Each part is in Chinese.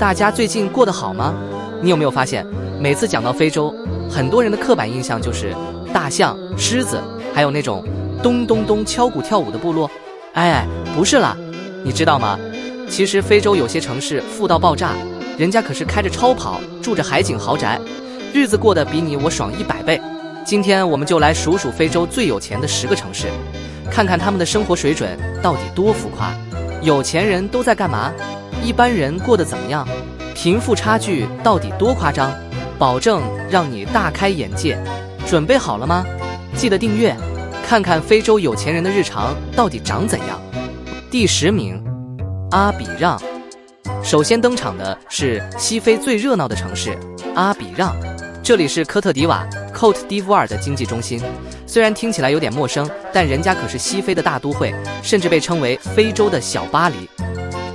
大家最近过得好吗？你有没有发现，每次讲到非洲，很多人的刻板印象就是大象、狮子，还有那种咚咚咚敲鼓跳舞的部落。哎，不是啦，你知道吗？其实非洲有些城市富到爆炸，人家可是开着超跑，住着海景豪宅，日子过得比你我爽100倍。今天我们就来数数非洲最有钱的10个城市，看看他们的生活水准到底多浮夸，有钱人都在干嘛，一般人过得怎么样，贫富差距到底多夸张，保证让你大开眼界。准备好了吗？记得订阅，看看非洲有钱人的日常到底长怎样。第10名，阿比让。首先登场的是西非最热闹的城市阿比让，这里是科特迪瓦 Côte d'Ivoire 的经济中心。虽然听起来有点陌生，但人家可是西非的大都会，甚至被称为非洲的小巴黎。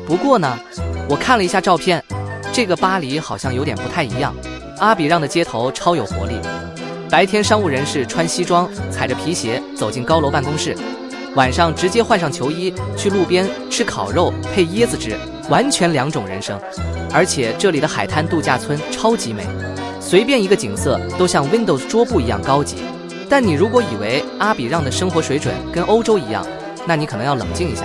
不过呢，我看了一下照片，这个巴黎好像有点不太一样。阿比让的街头超有活力，白天商务人士穿西装，踩着皮鞋走进高楼办公室，晚上直接换上球衣去路边吃烤肉配椰子汁，完全2种人生。而且这里的海滩度假村超级美，随便一个景色都像 Windows 桌布一样高级。但你如果以为阿比让的生活水准跟欧洲一样，那你可能要冷静一下。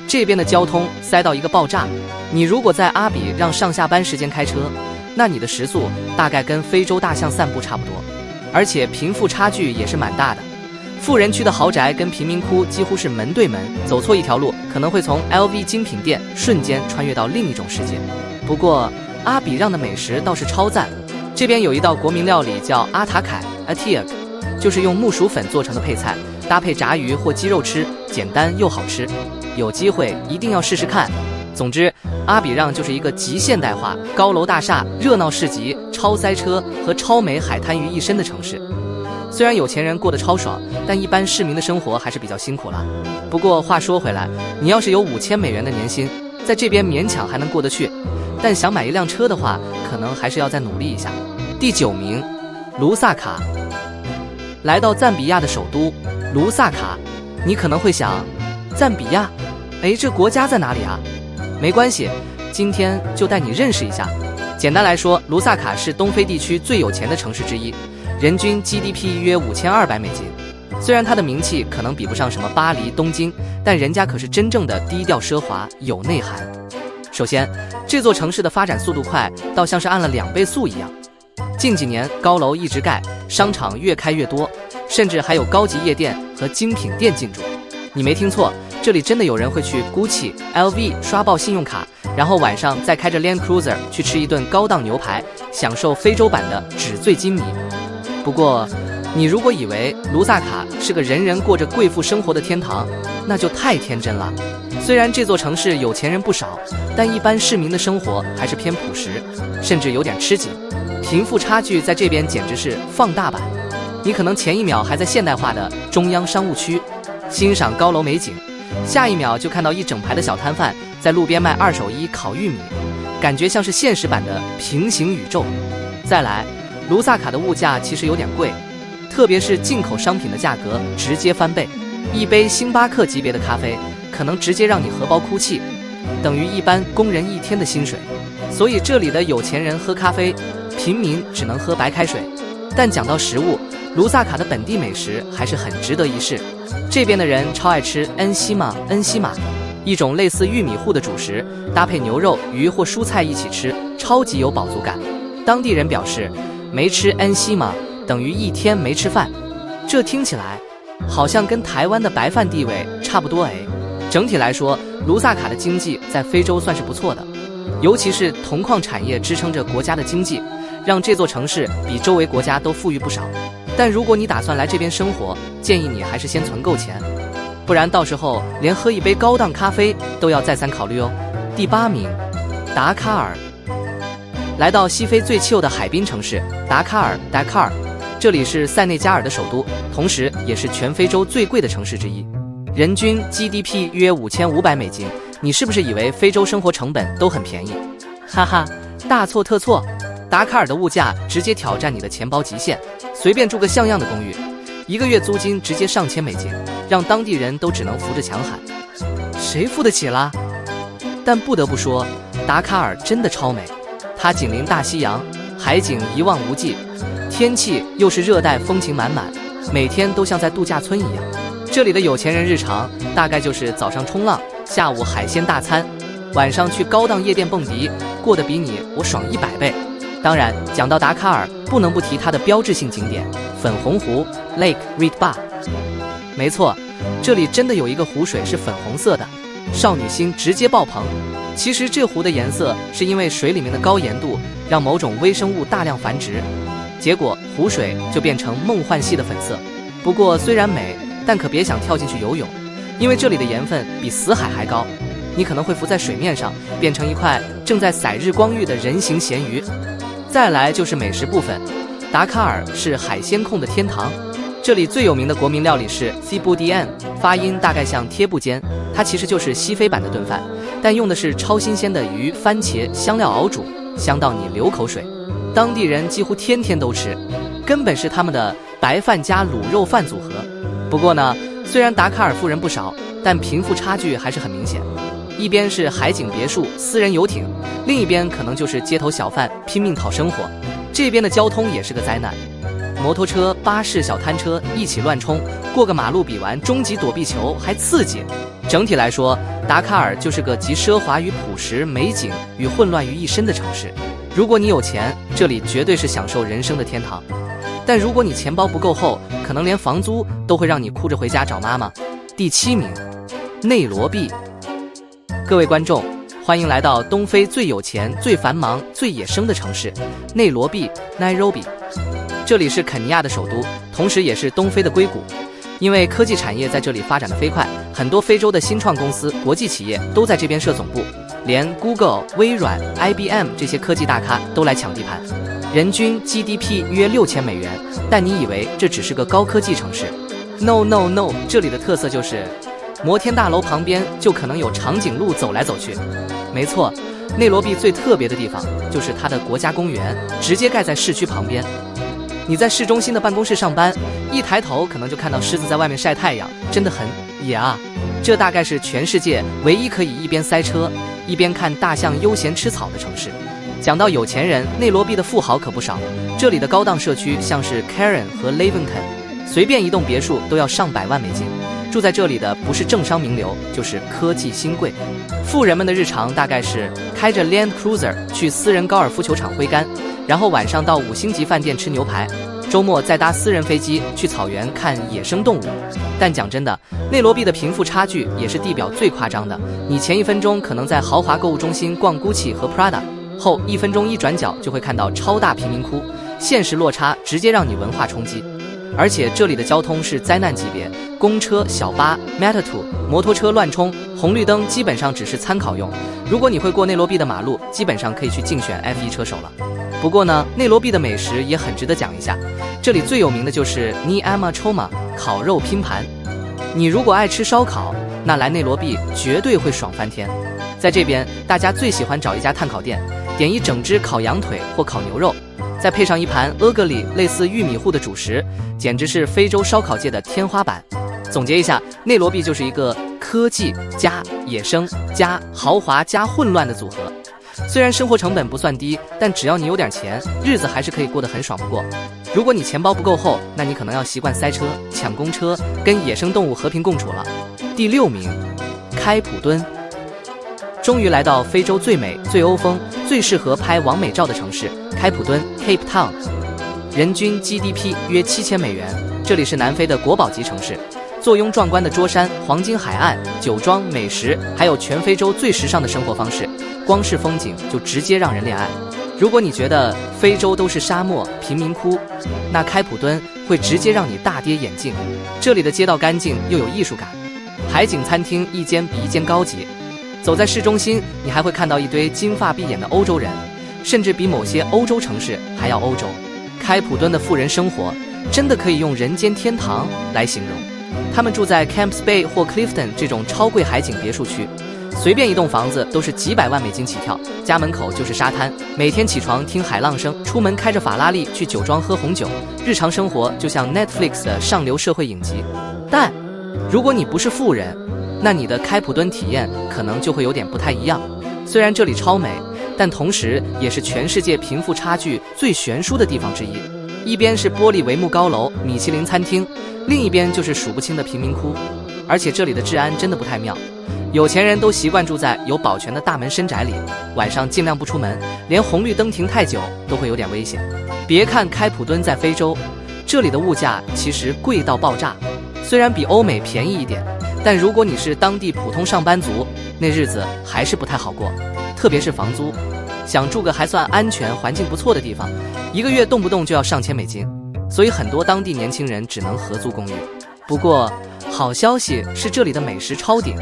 这边的交通塞到一个爆炸，你如果在阿比让上下班时间开车，那你的时速大概跟非洲大象散步差不多。而且贫富差距也是蛮大的，富人区的豪宅跟贫民窟几乎是门对门，走错一条路可能会从 LV 精品店瞬间穿越到另一种世界。不过阿比让的美食倒是超赞，这边有一道国民料理叫阿塔凯 Atiak， 就是用木薯粉做成的配菜，搭配炸鱼或鸡肉吃，简单又好吃，有机会一定要试试看。总之，阿比让就是一个极现代化、高楼大厦、热闹市集、超塞车和超美海滩于一身的城市。虽然有钱人过得超爽，但一般市民的生活还是比较辛苦啦。不过话说回来，你要是有5000美元的年薪，在这边勉强还能过得去，但想买一辆车的话，可能还是要再努力一下。第9名，卢萨卡。来到赞比亚的首都卢萨卡，你可能会想，赞比亚，这国家在哪里啊？没关系，今天就带你认识一下。简单来说，卢萨卡是东非地区最有钱的城市之一，人均 GDP 约5200美金。虽然它的名气可能比不上什么巴黎、东京，但人家可是真正的低调奢华，有内涵。首先，这座城市的发展速度快，倒像是按了2倍速一样。近几年高楼一直盖，商场越开越多，甚至还有高级夜店和精品店进驻。你没听错，这里真的有人会去 Gucci、LV 刷爆信用卡，然后晚上再开着 Land Cruiser 去吃一顿高档牛排，享受非洲版的纸醉金迷。不过，你如果以为卢萨卡是个人人过着贵妇生活的天堂，那就太天真了。虽然这座城市有钱人不少，但一般市民的生活还是偏朴实，甚至有点吃紧。贫富差距在这边简直是放大版，你可能前一秒还在现代化的中央商务区欣赏高楼美景，下一秒就看到一整排的小摊贩在路边卖2手衣烤玉米，感觉像是现实版的平行宇宙。再来，卢萨卡的物价其实有点贵，特别是进口商品的价格直接翻倍，一杯星巴克级别的咖啡可能直接让你荷包哭泣，等于一般工人1天的薪水。所以这里的有钱人喝咖啡，平民只能喝白开水。但讲到食物，卢萨卡的本地美食还是很值得一试。这边的人超爱吃恩西玛，一种类似玉米糊的主食，搭配牛肉、鱼或蔬菜一起吃，超级有饱足感。当地人表示，没吃恩西玛等于1天没吃饭。这听起来好像跟台湾的白饭地位差不多。整体来说，卢萨卡的经济在非洲算是不错的，尤其是铜矿产业支撑着国家的经济，让这座城市比周围国家都富裕不少。但如果你打算来这边生活，建议你还是先存够钱，不然到时候连喝一杯高档咖啡都要再三考虑哦。第8名，达喀尔。来到西非最chill的海滨城市达喀尔 Dakar， 这里是塞内加尔的首都，同时也是全非洲最贵的城市之一，人均 GDP 约5500美金。你是不是以为非洲生活成本都很便宜？哈哈，大错特错。达喀尔的物价直接挑战你的钱包极限，随便住个像样的公寓，1个月租金直接上千美金，让当地人都只能扶着墙喊，谁付得起啦？但不得不说，达喀尔真的超美，它紧邻大西洋，海景一望无际，天气又是热带，风情满满，每天都像在度假村一样。这里的有钱人日常大概就是早上冲浪，下午海鲜大餐，晚上去高档夜店蹦迪，过得比你我爽100倍。当然，讲到达喀尔，不能不提它的标志性景点粉红湖 Lake Reed Bar。没错，这里真的有一个湖水是粉红色的，少女心直接爆棚。其实这湖的颜色是因为水里面的高盐度让某种微生物大量繁殖，结果湖水就变成梦幻系的粉色。不过虽然美，但可别想跳进去游泳，因为这里的盐分比死海还高，你可能会浮在水面上，变成一块正在晒日光浴的人形咸鱼。再来就是美食部分，达喀尔是海鲜控的天堂，这里最有名的国民料理是 Siboudian， 发音大概像贴布间，它其实就是西非版的炖饭，但用的是超新鲜的鱼、番茄、香料熬煮，香到你流口水。当地人几乎天天都吃，根本是他们的白饭加卤肉饭组合。不过呢，虽然达喀尔富人不少，但贫富差距还是很明显。一边是海景别墅、私人游艇，另一边可能就是街头小贩拼命讨生活。这边的交通也是个灾难，摩托车、巴士、小摊车一起乱冲，过个马路比玩终极躲避球还刺激。整体来说，达喀尔就是个集奢华与朴实、美景与混乱于一身的城市。如果你有钱，这里绝对是享受人生的天堂。但如果你钱包不够厚，可能连房租都会让你哭着回家找妈妈。第7名，内罗毕。各位观众，欢迎来到东非最有钱、最繁忙、最野生的城市——内罗毕 （Nairobi）。这里是肯尼亚的首都，同时也是东非的硅谷。因为科技产业在这里发展得飞快，很多非洲的新创公司、国际企业都在这边设总部，连 Google、微软、IBM 这些科技大咖都来抢地盘。人均 GDP 约$6000，但你以为这只是个高科技城市 ？No， 这里的特色就是摩天大楼旁边就可能有长颈鹿走来走去。没错，内罗毕最特别的地方就是它的国家公园，直接盖在市区旁边。你在市中心的办公室上班，一抬头可能就看到狮子在外面晒太阳，真的很野啊！这大概是全世界唯一可以一边塞车一边看大象悠闲吃草的城市。讲到有钱人，内罗毕的富豪可不少，这里的高档社区像是 Karen 和 Leventon， 随便一栋别墅都要上100万美金。住在这里的不是政商名流，就是科技新贵。富人们的日常大概是开着 Land Cruiser 去私人高尔夫球场挥杆，然后晚上到5星级饭店吃牛排，周末再搭私人飞机去草原看野生动物。但讲真的，内罗毕的贫富差距也是地表最夸张的。你前1分钟可能在豪华购物中心逛 Gucci 和 Prada， 后1分钟一转角就会看到超大贫民窟，现实落差直接让你文化冲击。而且这里的交通是灾难级别，公车、小巴、Matatu、摩托车乱冲，红绿灯基本上只是参考用。如果你会过内罗毕的马路，基本上可以去竞选 F1 车手了。不过呢，内罗毕的美食也很值得讲一下，这里最有名的就是 Nyama Choma 烤肉拼盘。你如果爱吃烧烤，那来内罗毕绝对会爽翻天。在这边，大家最喜欢找一家炭烤店，点一整只烤羊腿或烤牛肉，再配上一盘阿格里类似玉米糊的主食，简直是非洲烧烤界的天花板。总结一下，内罗毕就是一个科技加野生加豪华加混乱的组合。虽然生活成本不算低，但只要你有点钱，日子还是可以过得很爽不过。如果你钱包不够厚，那你可能要习惯塞车、抢公车，跟野生动物和平共处了。第6名，开普敦。终于来到非洲最美、最欧风、最适合拍完美照的城市——开普敦 （Cape Town）。人均 GDP 约$7000，这里是南非的国宝级城市。坐拥壮观的桌山、黄金海岸、酒庄、美食，还有全非洲最时尚的生活方式，光是风景就直接让人恋爱。如果你觉得非洲都是沙漠、贫民窟，那开普敦会直接让你大跌眼镜。这里的街道干净又有艺术感，海景餐厅一间比一间高级。走在市中心，你还会看到一堆金发碧眼的欧洲人，甚至比某些欧洲城市还要欧洲。开普敦的富人生活真的可以用人间天堂来形容。他们住在 Camps Bay 或 Clifton 这种超贵海景别墅区，随便一栋房子都是几百万美金起跳，家门口就是沙滩，每天起床听海浪声，出门开着法拉利去酒庄喝红酒，日常生活就像 Netflix 的上流社会影集。但如果你不是富人，那你的开普敦体验可能就会有点不太一样。虽然这里超美，但同时也是全世界贫富差距最悬殊的地方之一。一边是玻璃帷幕高楼、米其林餐厅，另一边就是数不清的贫民窟。而且这里的治安真的不太妙，有钱人都习惯住在有保全的大门深宅里，晚上尽量不出门，连红绿灯停太久都会有点危险。别看开普敦在非洲，这里的物价其实贵到爆炸，虽然比欧美便宜一点，但如果你是当地普通上班族，那日子还是不太好过，特别是房租。想住个还算安全、环境不错的地方，一个月动不动就要上千美金，所以很多当地年轻人只能合租公寓。不过好消息是这里的美食超顶，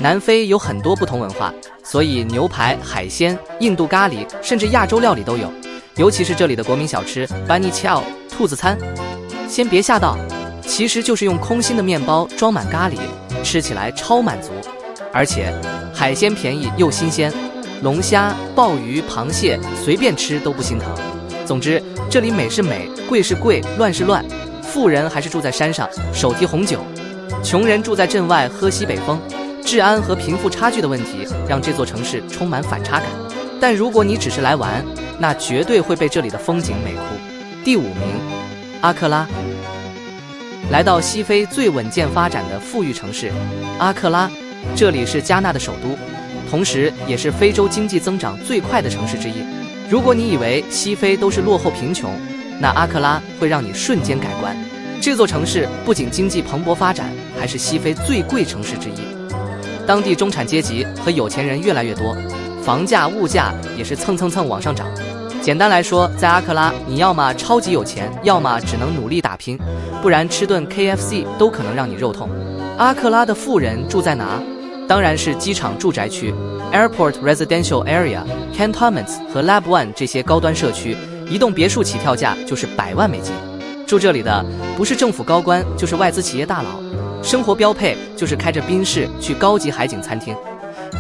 南非有很多不同文化，所以牛排、海鲜、印度咖喱，甚至亚洲料理都有。尤其是这里的国民小吃 Bunny Chow 兔子餐，先别吓到，其实就是用空心的面包装满咖喱，吃起来超满足。而且海鲜便宜又新鲜，龙虾、鲍鱼、螃蟹随便吃都不心疼。总之，这里美是美，贵是贵，乱是乱。富人还是住在山上，手提红酒；穷人住在镇外，喝西北风。治安和贫富差距的问题让这座城市充满反差感。但如果你只是来玩，那绝对会被这里的风景美哭。第5名，阿克拉。来到西非最稳健发展的富裕城市阿克拉，这里是加纳的首都，同时也是非洲经济增长最快的城市之一。如果你以为西非都是落后贫穷，那阿克拉会让你瞬间改观。这座城市不仅经济蓬勃发展，还是西非最贵城市之一。当地中产阶级和有钱人越来越多，房价、物价也是蹭往上涨。简单来说，在阿克拉，你要么超级有钱，要么只能努力打拼，不然吃顿 KFC 都可能让你肉痛。阿克拉的富人住在哪？当然是机场住宅区 Airport Residential Area、Cantonments 和 Lab One 这些高端社区，一栋别墅起跳价就是100万美金。住这里的不是政府高官，就是外资企业大佬，生活标配就是开着宾士去高级海景餐厅，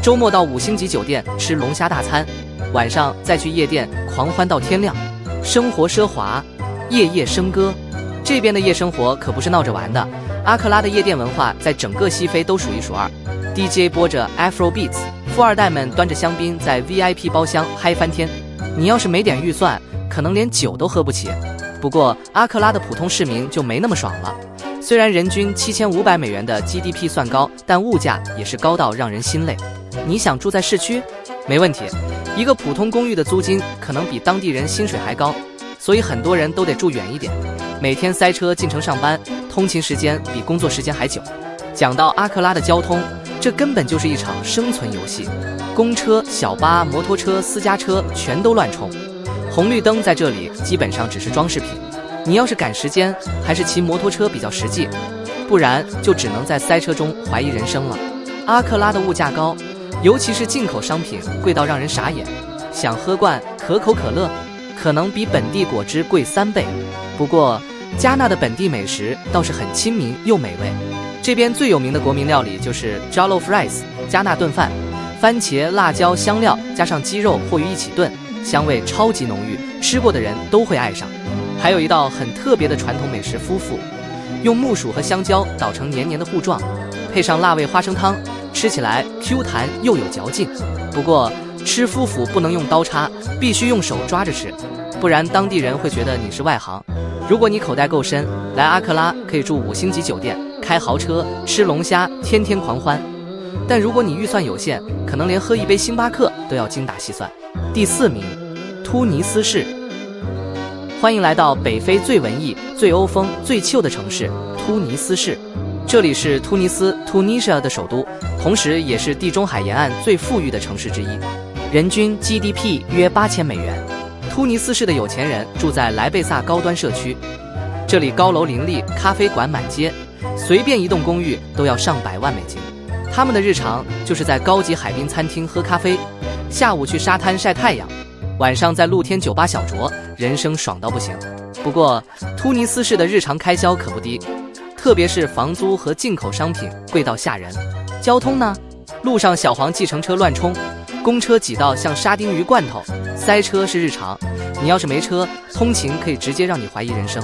周末到5星级酒店吃龙虾大餐，晚上再去夜店狂欢到天亮，生活奢华，夜夜笙歌。这边的夜生活可不是闹着玩的，阿克拉的夜店文化在整个西非都数一数二。DJ 播着 Afro Beats， 富二代们端着香槟在 VIP 包厢嗨翻天。你要是没点预算，可能连酒都喝不起。不过阿克拉的普通市民就没那么爽了，虽然人均7500美元的 GDP 算高，但物价也是高到让人心累。你想住在市区？没问题，一个普通公寓的租金可能比当地人薪水还高，所以很多人都得住远一点，每天塞车进城上班，通勤时间比工作时间还久。讲到阿克拉的交通，这根本就是一场生存游戏，公车、小巴、摩托车、私家车全都乱冲。红绿灯在这里基本上只是装饰品，你要是赶时间，还是骑摩托车比较实际，不然就只能在塞车中怀疑人生了。阿克拉的物价高，尤其是进口商品贵到让人傻眼，想喝罐可口可乐，可能比本地果汁贵3倍。不过加纳的本地美食倒是很亲民又美味，这边最有名的国民料理就是 Jollof Rice 加纳炖饭，番茄、辣椒、香料加上鸡肉或鱼一起炖，香味超级浓郁，吃过的人都会爱上。还有一道很特别的传统美食夫妇，用木薯和香蕉捣成黏黏的糊状，配上辣味花生汤，吃起来 Q 弹又有嚼劲。不过吃夫妇不能用刀叉，必须用手抓着吃，不然当地人会觉得你是外行。如果你口袋够深，来阿克拉可以住5星级酒店，开豪车，吃龙虾，天天狂欢。但如果你预算有限，可能连喝一杯星巴克都要精打细算。第4名，突尼斯市。欢迎来到北非最文艺、最欧风、最chill的城市突尼斯市。这里是突尼斯 Tunisia 的首都，同时也是地中海沿岸最富裕的城市之一，人均 GDP 约8000美元。突尼斯市的有钱人住在莱贝萨高端社区，这里高楼林立，咖啡馆满街，随便一栋公寓都要上100万美金。他们的日常就是在高级海滨餐厅喝咖啡，下午去沙滩晒太阳，晚上在露天酒吧小酌，人生爽到不行。不过突尼斯市的日常开销可不低，特别是房租和进口商品贵到吓人。交通呢？路上小黄计程车乱冲，公车挤到像沙丁鱼罐头，塞车是日常。你要是没车，通勤可以直接让你怀疑人生。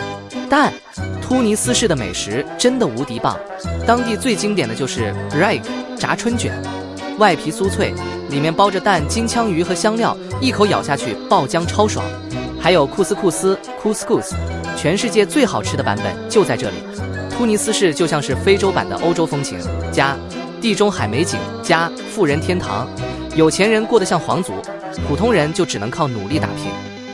但突尼斯市的美食真的无敌棒，当地最经典的就是 Raik 炸春卷，外皮酥脆，里面包着蛋、金枪鱼和香料，一口咬下去爆浆超爽。还有库斯库斯 （couscous）， 全世界最好吃的版本就在这里。突尼斯市就像是非洲版的欧洲风情，加地中海美景，加富人天堂，有钱人过得像皇族，普通人就只能靠努力打拼。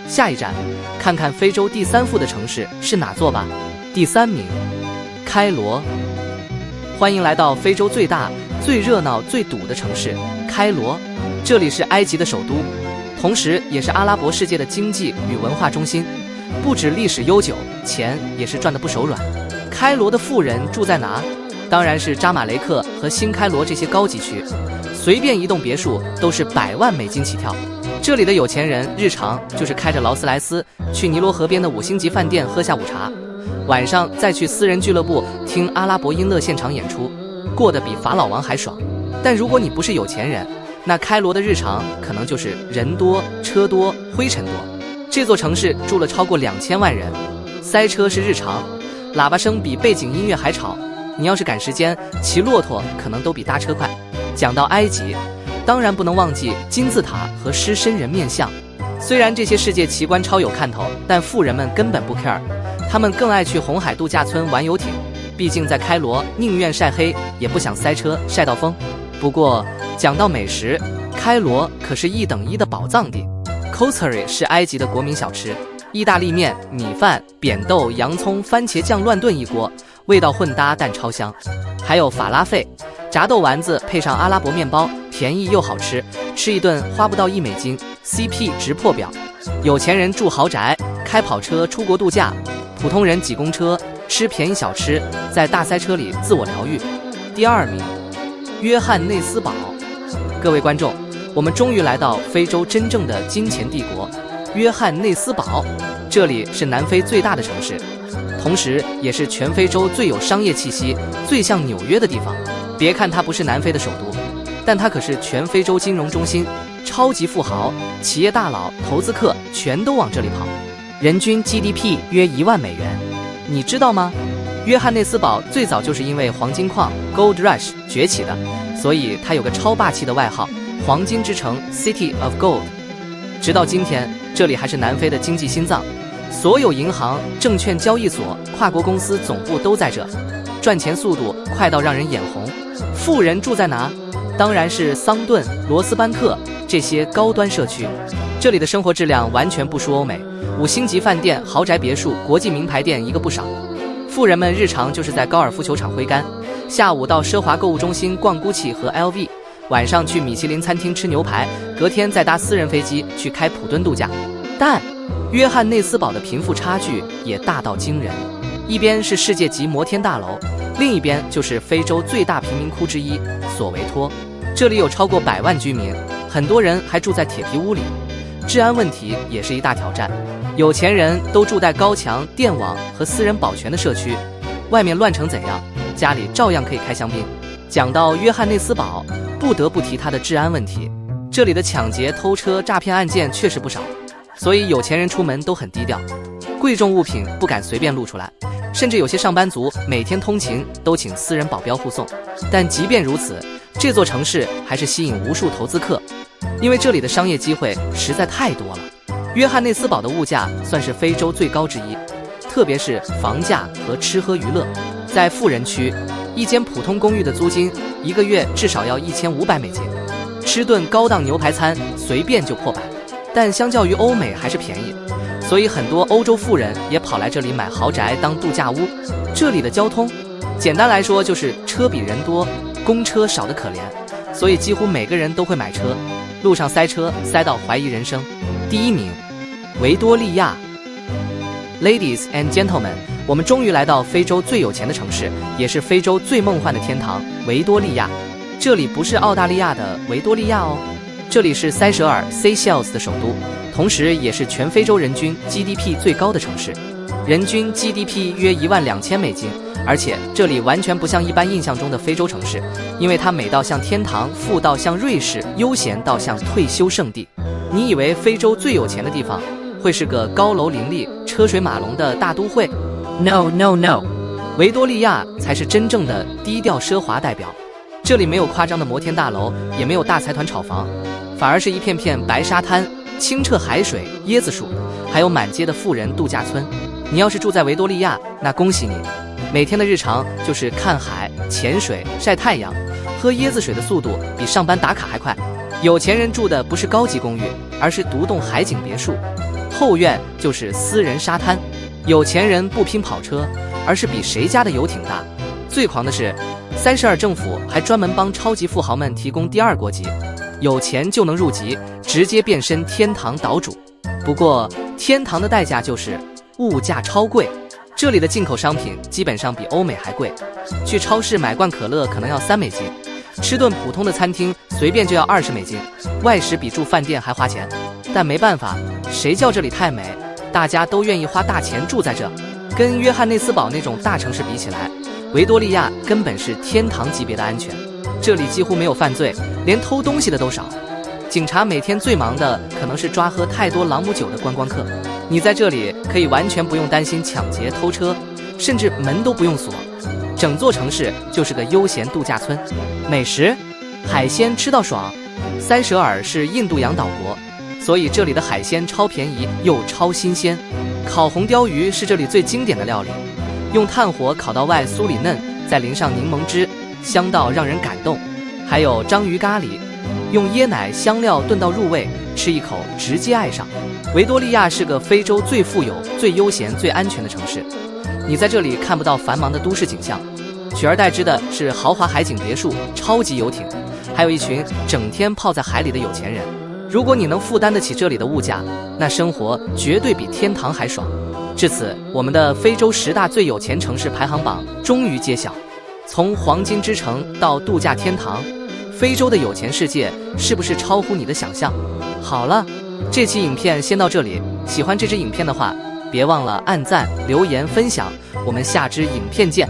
下一站，看看非洲第3富的城市是哪座吧。第3名，开罗。欢迎来到非洲最大、最热闹、最堵的城市开罗，这里是埃及的首都，同时也是阿拉伯世界的经济与文化中心，不止历史悠久，钱也是赚得不手软。开罗的富人住在哪？当然是扎马雷克和新开罗这些高级区，随便一栋别墅都是100万美金起跳。这里的有钱人日常就是开着劳斯莱斯去尼罗河边的5星级饭店喝下午茶，晚上再去私人俱乐部听阿拉伯音乐现场演出，过得比法老王还爽。但如果你不是有钱人，那开罗的日常可能就是人多车多灰尘多。这座城市住了超过2000万人，塞车是日常，喇叭声比背景音乐还吵，你要是赶时间，骑骆驼可能都比搭车快。讲到埃及，当然不能忘记金字塔和狮身人面像。虽然这些世界奇观超有看头，但富人们根本不 care， 他们更爱去红海度假村玩游艇。毕竟在开罗，宁愿晒黑也不想塞车晒到疯。不过讲到美食，开罗可是1等1的宝藏地。Kosher 是埃及的国民小吃，意大利面、米饭、扁豆、洋葱、番茄酱乱炖一锅，味道混搭但超香。还有法拉费，炸豆丸子配上阿拉伯面包，便宜又好吃，吃一顿花不到1美金， CP 值破表。有钱人住豪宅，开跑车出国度假，普通人挤公车，吃便宜小吃，在大塞车里自我疗愈。第2名，约翰内斯堡。各位观众，我们终于来到非洲真正的金钱帝国——约翰内斯堡。这里是南非最大的城市，同时也是全非洲最有商业气息、最像纽约的地方。别看它不是南非的首都，但它可是全非洲金融中心，超级富豪、企业大佬、投资客全都往这里跑。人均 GDP 约1万美元，你知道吗？约翰内斯堡最早就是因为黄金矿 Gold Rush 崛起的，所以它有个超霸气的外号——黄金之城 City of Gold。直到今天，这里还是南非的经济心脏，所有银行、证券交易所、跨国公司总部都在这，赚钱速度快到让人眼红。富人住在哪？当然是桑顿、罗斯班特这些高端社区。这里的生活质量完全不输欧美，5星级饭店、豪宅别墅、国际名牌店一个不少。富人们日常就是在高尔夫球场挥杆，下午到奢华购物中心逛 GUCCI 和 LV， 晚上去米其林餐厅吃牛排，隔天再搭私人飞机去开普敦度假。但约翰内斯堡的贫富差距也大到惊人，一边是世界级摩天大楼，另一边就是非洲最大贫民窟之一索维托。这里有超过100万居民，很多人还住在铁皮屋里，治安问题也是一大挑战。有钱人都住在高墙、电网和私人保全的社区，外面乱成怎样，家里照样可以开香槟。讲到约翰内斯堡，不得不提它的治安问题。这里的抢劫、偷车、诈骗案件确实不少，所以有钱人出门都很低调，贵重物品不敢随便露出来，甚至有些上班族每天通勤都请私人保镖护送。但即便如此，这座城市还是吸引无数投资客，因为这里的商业机会实在太多了。约翰内斯堡的物价算是非洲最高之一，特别是房价和吃喝娱乐。在富人区，一间普通公寓的租金一个月至少要1500美金，吃顿高档牛排餐随便就破百。但相较于欧美还是便宜，所以很多欧洲富人也跑来这里买豪宅当度假屋。这里的交通，简单来说就是车比人多，公车少得可怜，所以几乎每个人都会买车，路上塞车塞到怀疑人生。第1名，维多利亚。Ladies and gentlemen， 我们终于来到非洲最有钱的城市，也是非洲最梦幻的天堂——维多利亚。这里不是澳大利亚的维多利亚哦，这里是塞舌尔 Seychelles 的首都，同时也是全非洲人均 GDP 最高的城市，人均 GDP 约12000美金。而且这里完全不像一般印象中的非洲城市，因为它美到像天堂，富到像瑞士，悠闲到像退休圣地。你以为非洲最有钱的地方会是个高楼林立、车水马龙的大都会？ No， 维多利亚才是真正的低调奢华代表。这里没有夸张的摩天大楼，也没有大财团炒房，反而是一片片白沙滩、清澈海水、椰子树，还有满街的富人度假村。你要是住在维多利亚，那恭喜你，每天的日常就是看海、潜水、晒太阳、喝椰子水的速度比上班打卡还快。有钱人住的不是高级公寓，而是独栋海景别墅，后院就是私人沙滩。有钱人不拼跑车，而是比谁家的游艇大。最狂的是，32政府还专门帮超级富豪们提供第2国籍，有钱就能入籍，直接变身天堂岛主。不过天堂的代价就是物价超贵，这里的进口商品基本上比欧美还贵。去超市买罐可乐可能要3美金，吃顿普通的餐厅随便就要20美金，外食比住饭店还花钱。但没办法，谁叫这里太美，大家都愿意花大钱住在这。跟约翰内斯堡那种大城市比起来，维多利亚根本是天堂级别的安全，这里几乎没有犯罪，连偷东西的都少。警察每天最忙的可能是抓喝太多朗姆酒的观光客，你在这里可以完全不用担心抢劫偷车，甚至门都不用锁。整座城市就是个悠闲度假村。美食，海鲜吃到爽。塞舌尔是印度洋岛国，所以这里的海鲜超便宜又超新鲜。烤红鲷鱼是这里最经典的料理，用炭火烤到外酥里嫩，再淋上柠檬汁，香到让人感动。还有章鱼咖喱，用椰奶香料炖到入味，吃一口直接爱上。维多利亚是个非洲最富有、最悠闲、最安全的城市，你在这里看不到繁忙的都市景象，取而代之的是豪华海景别墅、超级游艇，还有一群整天泡在海里的有钱人。如果你能负担得起这里的物价，那生活绝对比天堂还爽。至此，我们的非洲10大最有钱城市排行榜终于揭晓。从黄金之城到度假天堂，非洲的有钱世界是不是超乎你的想象？好了，这期影片先到这里。喜欢这支影片的话，别忘了按赞、留言、分享。我们下支影片见。